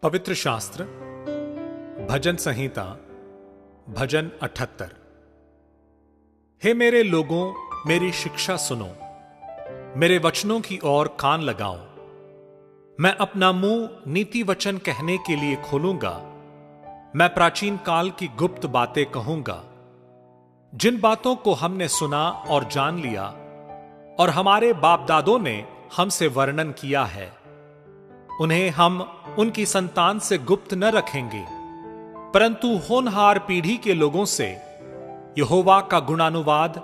पवित्र शास्त्र भजन संहिता भजन 78। हे मेरे लोगों, मेरी शिक्षा सुनो, मेरे वचनों की ओर कान लगाओ। मैं अपना मुंह नीति वचन कहने के लिए खोलूंगा। मैं प्राचीन काल की गुप्त बातें कहूंगा, जिन बातों को हमने सुना और जान लिया और हमारे बाप दादों ने हमसे वर्णन किया है। उन्हें हम उनकी संतान से गुप्त न रखेंगे, परंतु होनहार पीढ़ी के लोगों से यहोवा का गुणानुवाद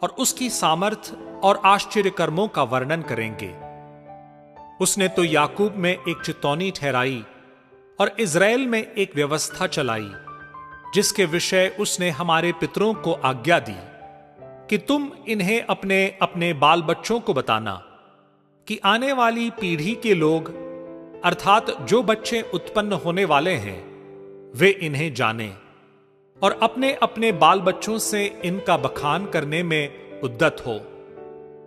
और उसकी सामर्थ और आश्चर्य कर्मों का वर्णन करेंगे। उसने तो याकूब में एक चितौनी ठहराई और इज़राइल में एक व्यवस्था चलाई, जिसके विषय उसने हमारे पितरों को आज्ञा दी कि तुम इन्हें अपने अपने बाल बच्चों को बताना, कि आने वाली पीढ़ी के लोग अर्थात जो बच्चे उत्पन्न होने वाले हैं वे इन्हें जाने और अपने अपने बाल बच्चों से इनका बखान करने में उद्यत हो,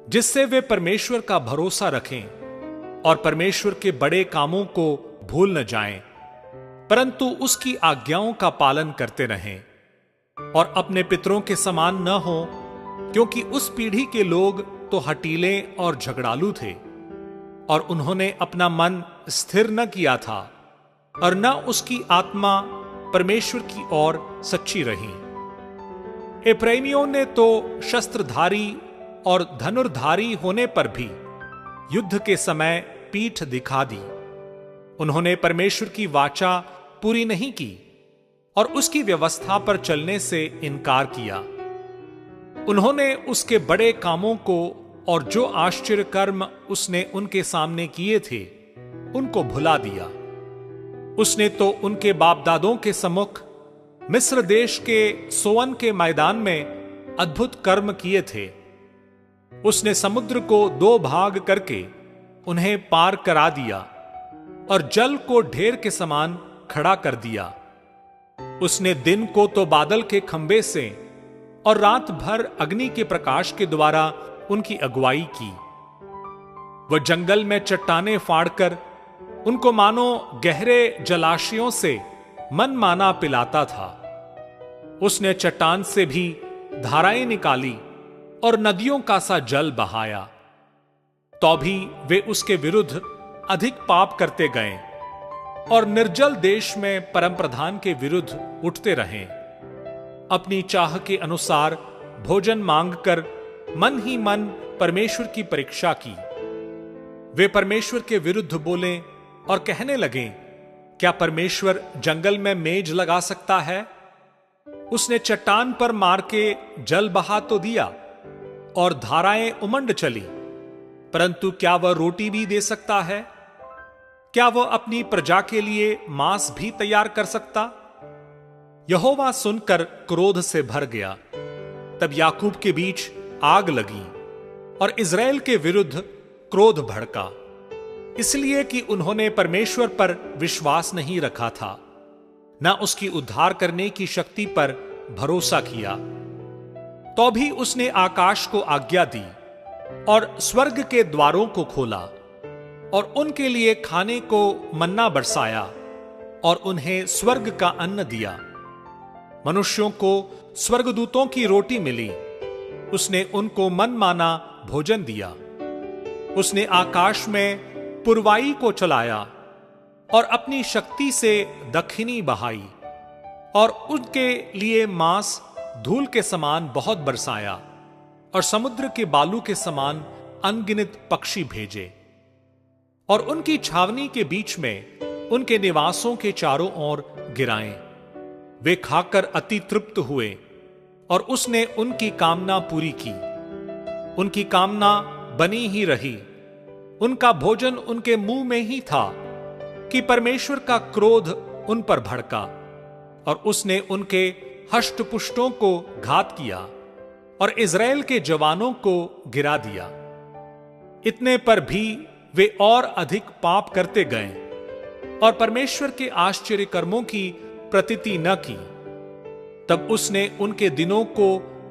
जिससे वे परमेश्वर का भरोसा रखें और परमेश्वर के बड़े कामों को भूल न जाएं, परंतु उसकी आज्ञाओं का पालन करते रहें और अपने पितरों के समान न हो, क्योंकि उस पीढ़ी के लोग तो हठीले और झगड़ालू थे और उन्होंने अपना मन स्थिर न किया था और न उसकी आत्मा परमेश्वर की ओर सच्ची रही। एप्रैमियों ने तो शस्त्रधारी और धनुर्धारी होने पर भी युद्ध के समय पीठ दिखा दी। उन्होंने परमेश्वर की वाचा पूरी नहीं की और उसकी व्यवस्था पर चलने से इनकार किया। उन्होंने उसके बड़े कामों को और जो आश्चर्य कर्म उसने उनके सामने किए थे उनको भुला दिया। उसने तो उनके बाप दादों के सम्मुख मिस्र देश के सोअन के मैदान में अद्भुत कर्म किए थे। उसने समुद्र को दो भाग करके उन्हें पार करा दिया और जल को ढेर के समान खड़ा कर दिया। उसने दिन को तो बादल के खंबे से और रात भर अग्नि के प्रकाश के द्वारा उनकी अगुवाई की। वह जंगल में चट्टाने फाड़कर उनको मानो गहरे जलाशयों से मनमाना पिलाता था। उसने चट्टान से भी धाराएं निकाली और नदियों का सा जल बहाया, तो भी वे उसके विरुद्ध अधिक पाप करते गए और निर्जल देश में परमप्रधान के विरुद्ध उठते रहे। अपनी चाह के अनुसार भोजन मांगकर मन ही मन परमेश्वर की परीक्षा की। वे परमेश्वर के विरुद्ध बोले और कहने लगे, क्या परमेश्वर जंगल में मेज लगा सकता है? उसने चट्टान पर मार के जल बहा तो दिया और धाराएं उमंड चली, परंतु क्या वह रोटी भी दे सकता है? क्या वह अपनी प्रजा के लिए मांस भी तैयार कर सकता? यहोवा सुनकर क्रोध से भर गया। तब याकूब के बीच आग लगी और इज़राइल के विरुद्ध क्रोध भड़का, इसलिए कि उन्होंने परमेश्वर पर विश्वास नहीं रखा था, न उसकी उद्धार करने की शक्ति पर भरोसा किया। तो भी उसने आकाश को आज्ञा दी और स्वर्ग के द्वारों को खोला और उनके लिए खाने को मन्ना बरसाया और उन्हें स्वर्ग का अन्न दिया। मनुष्यों को स्वर्गदूतों की रोटी मिली। उसने उनको मनमाना भोजन दिया। उसने आकाश में पुरवाई को चलाया और अपनी शक्ति से दक्षिणी बहाई और उनके लिए मांस धूल के समान बहुत बरसाया और समुद्र के बालू के समान अनगिनत पक्षी भेजे और उनकी छावनी के बीच में उनके निवासों के चारों ओर गिराए। वे खाकर अति तृप्त हुए और उसने उनकी कामना पूरी की। उनकी कामना बनी ही रही। उनका भोजन उनके मुंह में ही था कि परमेश्वर का क्रोध उन पर भड़का और उसने उनके हष्टपुष्टों को घात किया और इज़राइल के जवानों को गिरा दिया। इतने पर भी वे और अधिक पाप करते गए और परमेश्वर के आश्चर्य कर्मों की प्रतीति न की। तब उसने उनके दिनों को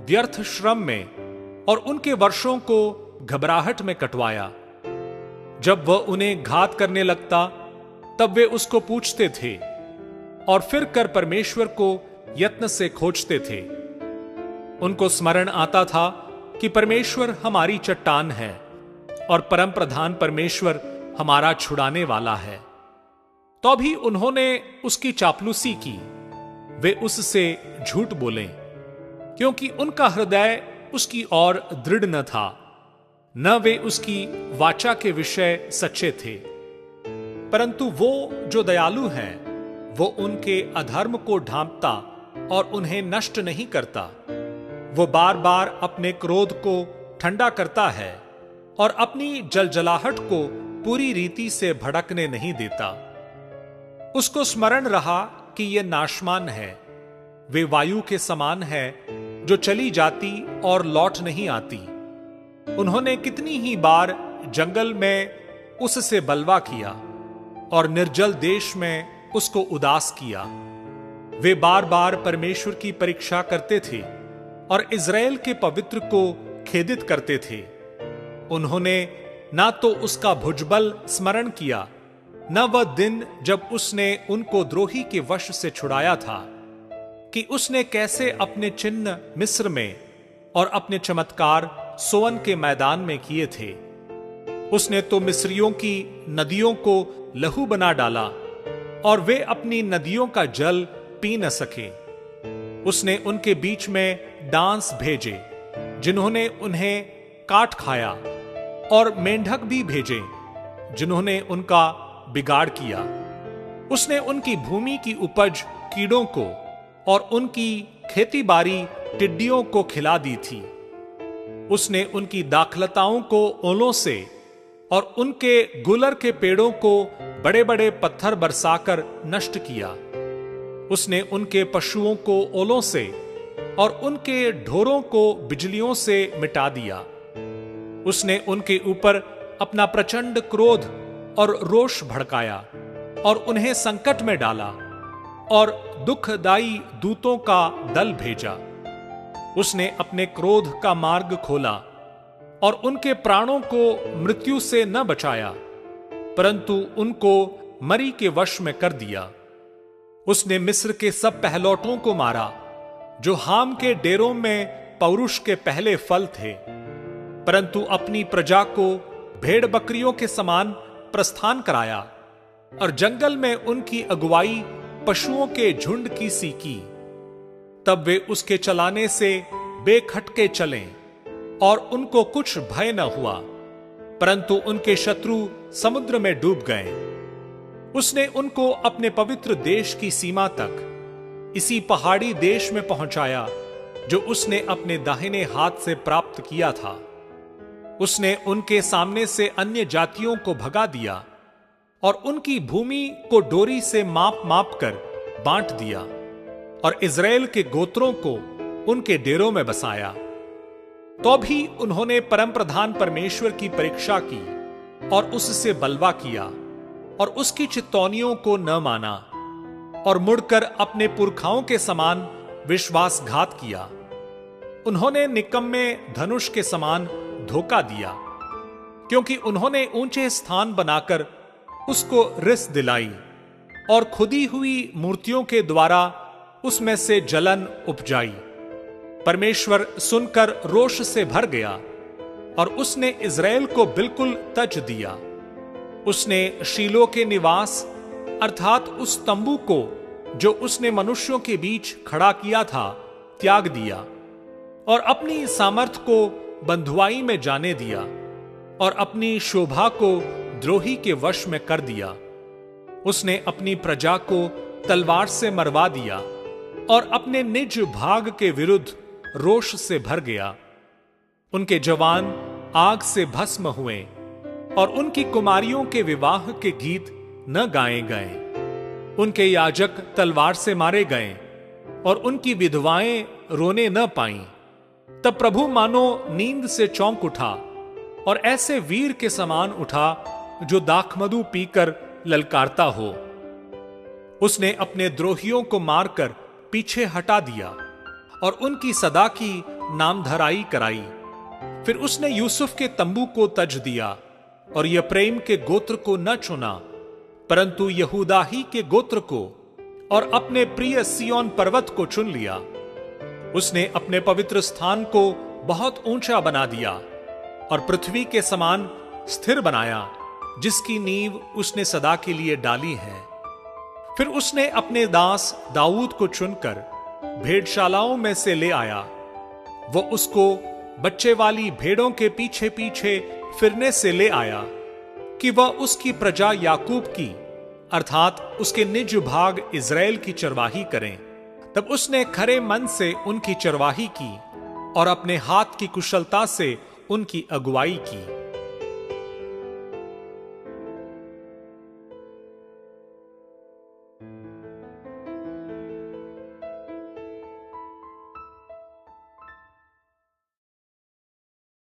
व्यर्थ श्रम में और उनके वर्षों को घबराहट में कटवाया। जब वह उन्हें घात करने लगता तब वे उसको पूछते थे और फिर कर परमेश्वर को यत्न से खोजते थे। उनको स्मरण आता था कि परमेश्वर हमारी चट्टान है और परम प्रधान परमेश्वर हमारा छुड़ाने वाला है। तो भी उन्होंने उसकी चापलूसी की, वे उससे झूठ बोले, क्योंकि उनका हृदय उसकी ओर दृढ़ न था, न वे उसकी वाचा के विषय सच्चे थे। परंतु वो जो दयालु है, वो उनके अधर्म को ढांपता और उन्हें नष्ट नहीं करता। वो बार बार अपने क्रोध को ठंडा करता है और अपनी जलजलाहट को पूरी रीति से भड़कने नहीं देता। उसको स्मरण रहा कि ये नाशमान है, वे वायु के समान है जो चली जाती और लौट नहीं आती। उन्होंने कितनी ही बार जंगल में उससे बलवा किया और निर्जल देश में उसको उदास किया। वे बार बार परमेश्वर की परीक्षा करते थे और इज़राइल के पवित्र को खेदित करते थे। उन्होंने ना तो उसका भुजबल स्मरण किया, न वह दिन जब उसने उनको द्रोही के वश से छुड़ाया था, कि उसने कैसे अपने चिन्ह मिस्र में और अपने चमत्कार सोअन के मैदान में किए थे। उसने तो मिस्रियों की नदियों को लहू बना डाला और वे अपनी नदियों का जल पी न सके। उसने उनके बीच में डांस भेजे, जिन्होंने उन्हें काट खाया, और मेंढक भी भेजे, जिन्होंने उनका बिगाड़ किया। उसने उनकी भूमि की उपज कीड़ों को और उनकी खेती बाड़ी टिड्डियों को खिला दी थी। उसने उनकी दाखलताओं को ओलों से और उनके गुलर के पेड़ों को बड़े बड़े पत्थर बरसाकर नष्ट किया। उसने उनके पशुओं को ओलों से और उनके ढोरों को बिजलियों से मिटा दिया। उसने उनके ऊपर अपना प्रचंड क्रोध और रोष भड़काया और उन्हें संकट में डाला और दुखदाई दूतों का दल भेजा। उसने अपने क्रोध का मार्ग खोला और उनके प्राणों को मृत्यु से न बचाया, परंतु उनको मरी के वश में कर दिया। उसने मिस्र के सब पहलौठों को मारा, जो हाम के डेरों में पौरुष के पहले फल थे, परंतु अपनी प्रजा को भेड़ बकरियों के समान प्रस्थान कराया और जंगल में उनकी अगुवाई पशुओं के झुंड की सी की। तब वे उसके चलाने से बेखटके चलें और उनको कुछ भय न हुआ, परंतु उनके शत्रु समुद्र में डूब गए। उसने उनको अपने पवित्र देश की सीमा तक, इसी पहाड़ी देश में पहुंचाया जो उसने अपने दाहिने हाथ से प्राप्त किया था। उसने उनके सामने से अन्य जातियों को भगा दिया और उनकी भूमि को डोरी से माप माप कर बांट दिया और इज़राइल के गोत्रों को उनके डेरों में बसाया। तो भी उन्होंने परम प्रधान परमेश्वर की परीक्षा की और उससे बलवा किया और उसकी चितौनियों को न माना और मुड़कर अपने पुरखाओं के समान विश्वासघात किया। उन्होंने निकम्मे धनुष के समान धोखा दिया, क्योंकि उन्होंने ऊंचे स्थान बनाकर उसको रिस दिलाई और खुदी हुई मूर्तियों के द्वारा उसमें से जलन उपजाई। परमेश्वर सुनकर रोष से भर गया और उसने इज़राइल को बिल्कुल तज दिया। उसने शीलो के निवास अर्थात उस तंबू को जो उसने मनुष्यों के बीच खड़ा किया था त्याग दिया और अपनी सामर्थ को बंधुआई में जाने दिया और अपनी शोभा को द्रोही के वश में कर दिया। उसने अपनी प्रजा को तलवार से मरवा दिया और अपने निज भाग के विरुद्ध रोष से भर गया। उनके जवान आग से भस्म हुए और उनकी कुमारियों के विवाह के गीत न गाए गए। उनके याजक तलवार से मारे गए और उनकी विधवाएं रोने न पाईं। तब प्रभु मानो नींद से चौंक उठा और ऐसे वीर के समान उठा जो दाखमधु पीकर ललकारता हो। उसने अपने द्रोहियों को मारकर पीछे हटा दिया और उनकी सदा की नामधराई कराई। फिर उसने यूसुफ के तंबू को तज दिया और यप्रेम के गोत्र को न चुना परंतु यहूदा ही के गोत्र को और अपने प्रिय सिय्योन पर्वत को चुन लिया। उसने अपने पवित्र स्थान को बहुत ऊंचा बना दिया और पृथ्वी के समान स्थिर बनाया, जिसकी नींव उसने सदा के लिए डाली है। फिर उसने अपने दास दाऊद को चुनकर भेड़शालाओं में से ले आया। वो उसको बच्चे वाली भेड़ों के पीछे पीछे फिरने से ले आया कि वह उसकी प्रजा याकूब की अर्थात उसके निज भाग इज़राइल की चरवाही करें। तब उसने खरे मन से उनकी चरवाही की और अपने हाथ की कुशलता से उनकी अगुवाई की।